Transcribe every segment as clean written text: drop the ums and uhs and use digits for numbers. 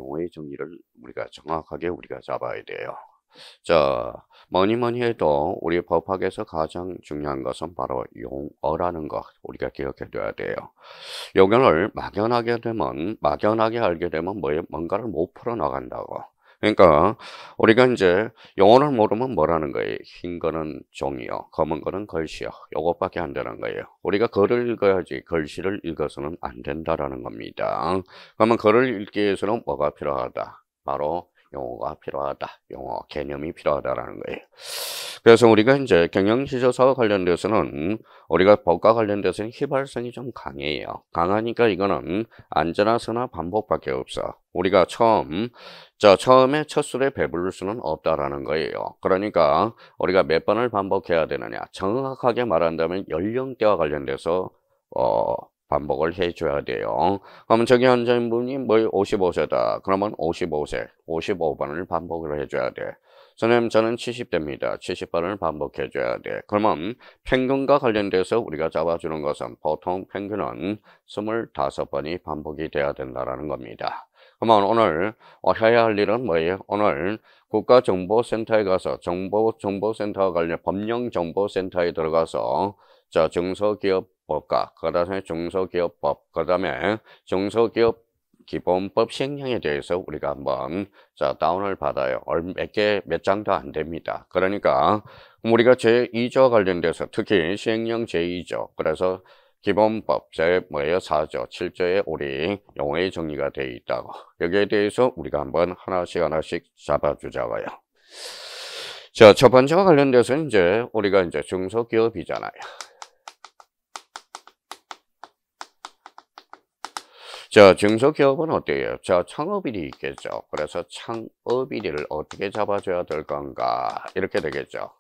용어의 정의를 우리가 정확하게 잡아야 돼요. 자, 뭐니 해도 우리 법학에서 가장 중요한 것은 바로 용어라는 것 우리가 기억해 둬야 돼요. 용어를 막연하게 알게 되면 뭐예요? 뭔가를 못 풀어 나간다고. 그러니까 우리가 이제 용어를 모르면 뭐라는 거예요? 흰 거는 종이요, 검은 거는 글씨요. 요것밖에 안 되는 거예요. 우리가 글을 읽어야지 글씨를 읽어서는 안 된다라는 겁니다. 그러면 글을 읽기 위해서는 뭐가 필요하다? 바로 용어가 필요하다. 용어 개념이 필요하다라는 거예요. 그래서 우리가 이제 경영지도사와 관련돼서는 우리가 법과 관련돼서는 휘발성이 좀 강해요. 강하니까 이거는 안전한 선화 반복밖에 없어. 우리가 처음에 첫 술에 배부를 수는 없다라는 거예요. 그러니까 우리가 몇 번을 반복해야 되느냐. 정확하게 말한다면 연령대와 관련돼서 반복을 해줘야 돼요. 그러면 저기 앉아있는 분이 뭐 55세다. 그러면 55세, 55번을 반복을 해줘야 돼. 선생님, 저는 70대입니다. 70번을 반복해줘야 돼. 그러면 평균과 관련돼서 우리가 잡아주는 것은 보통 평균은 25번이 반복이 돼야 된다는 겁니다. 그러면 오늘 해야 할 일은 뭐예요? 오늘 국가정보센터에 가서 정보센터와 관련 법령정보센터에 들어가서 자, 중소기업법과 그다음에 중소기업법, 그다음에 중소기업 기본법 시행령에 대해서 우리가 한번 자 다운을 받아요. 몇 장도 안 됩니다. 그러니까 우리가 제2조와 관련돼서 특히 시행령 제2조 그래서 기본법 제4조, 7조에 우리 용어의 정리가 되어 있다고. 여기에 대해서 우리가 한번 하나씩 잡아주자고요. 자, 첫 번째와 관련돼서 이제 우리가 이제 중소기업이잖아요. 자, 중소기업은 어때요? 자, 창업일이 있겠죠. 그래서 창업일을 어떻게 잡아줘야 될 건가? 이렇게 되겠죠.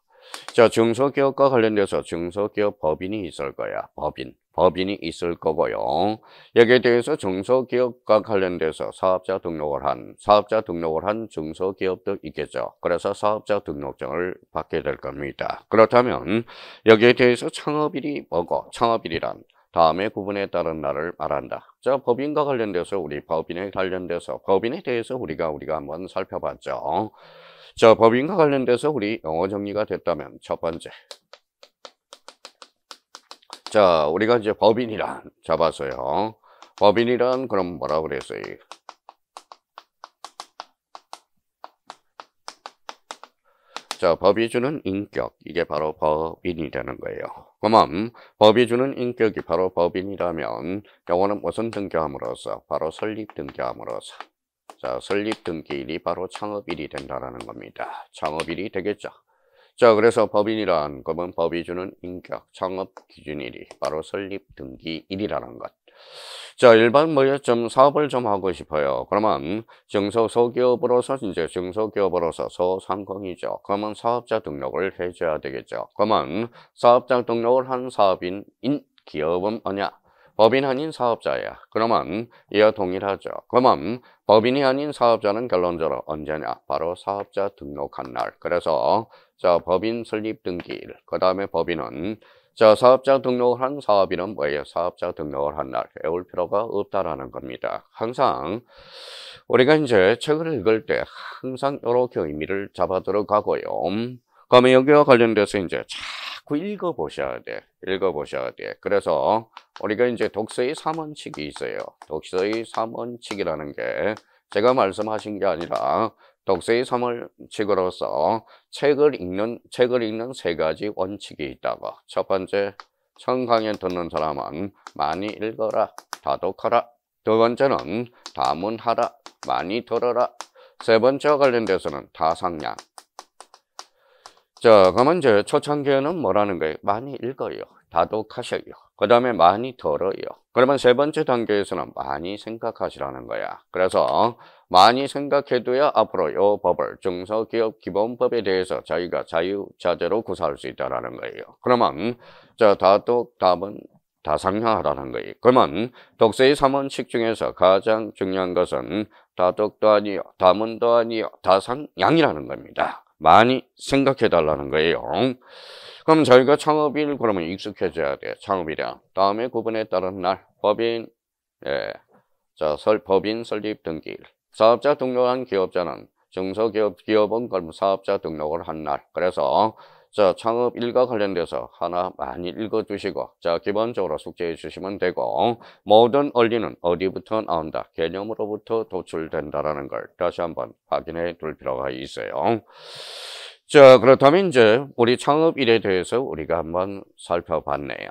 자, 중소기업과 관련돼서 중소기업 법인이 있을 거야. 법인이 있을 거고요. 여기에 대해서 중소기업과 관련돼서 사업자 등록을 한 중소기업도 있겠죠. 그래서 사업자 등록증을 받게 될 겁니다. 그렇다면 여기에 대해서 창업일이 뭐고? 창업일이란 다음에 구분에 따른 날을 말한다. 자, 법인과 관련돼서 우리 법인에 대해서 우리가 한번 살펴봤죠. 자, 법인과 관련돼서 우리 용어 정리가 됐다면 첫 번째. 자, 우리가 이제 법인이란 잡았어요. 법인이란 그럼 뭐라고 그랬어요? 자, 법이 주는 인격, 이게 바로 법인이 되는 거예요. 그러면 법이 주는 인격이 바로 법인이라면 요거는 무슨 등기함으로써? 바로 설립 등기함으로써. 자, 설립 등기일이 바로 창업일이 된다는 겁니다. 창업일이 되겠죠. 자, 그래서 법인이란 그러면 법이 주는 인격, 창업 기준일이 바로 설립 등기일이라는 것. 자, 일반 사업을 좀 하고 싶어요. 그러면 중소기업으로서 소상공이죠. 그러면 사업자 등록을 해줘야 되겠죠. 그러면 사업자 등록을 한 사업인 기업은 뭐냐? 법인 아닌 사업자야. 그러면 이와 동일하죠. 그러면 법인이 아닌 사업자는 결론적으로 언제냐? 바로 사업자 등록한 날. 그래서 자, 법인 설립 등기일. 그 다음에 법인은 자, 사업자 등록을 한 사업인은 뭐예요? 사업자 등록을 한 날. 외울 필요가 없다라는 겁니다. 항상 우리가 이제 책을 읽을 때 항상 이렇게 의미를 잡아 들어가고요. 그러면 여기와 관련돼서 이제 자꾸 읽어보셔야 돼. 그래서 우리가 이제 독서의 3원칙이 있어요. 독서의 3원칙이라는 게 제가 말씀하신 게 아니라 독서의 3원칙으로서 책을 읽는 세 가지 원칙이 있다고. 첫 번째, 처음 강의 듣는 사람은 많이 읽어라, 다독하라. 두 번째는 다문하라, 많이 들어라. 세 번째와 관련돼서는 다상량. 자, 그러면 이제 초창기에는 뭐라는 거예요? 많이 읽어요. 다독하셔요. 그 다음에 많이 들어요. 그러면 세 번째 단계에서는 많이 생각하시라는 거야. 그래서 많이 생각해둬야 앞으로 이 법을 중소기업 기본법에 대해서 저희가 자유자재로 구사할 수 있다는 거예요. 그러면 자, 답은 다상량하라는 거예요. 그러면 독서의 3원칙 중에서 가장 중요한 것은 다독도 아니요, 다문도 아니요, 다상량이라는 겁니다. 많이 생각해 달라는 거예요. 그럼 저희가 창업일 그러면 익숙해져야 돼요. 창업일이야. 다음에 구분에 따른 날 법인 자, 법인 설립 등기일. 사업자 등록한 기업자는 중소기업은 그럼 사업자 등록을 한 날. 그래서 자, 창업 일과 관련돼서 하나 많이 읽어두시고, 자, 기본적으로 숙제해 주시면 되고, 모든 원리는 어디부터 나온다? 개념으로부터 도출된다라는 걸 다시 한번 확인해 둘 필요가 있어요. 자, 그렇다면 이제 우리 창업 일에 대해서 우리가 한번 살펴봤네요.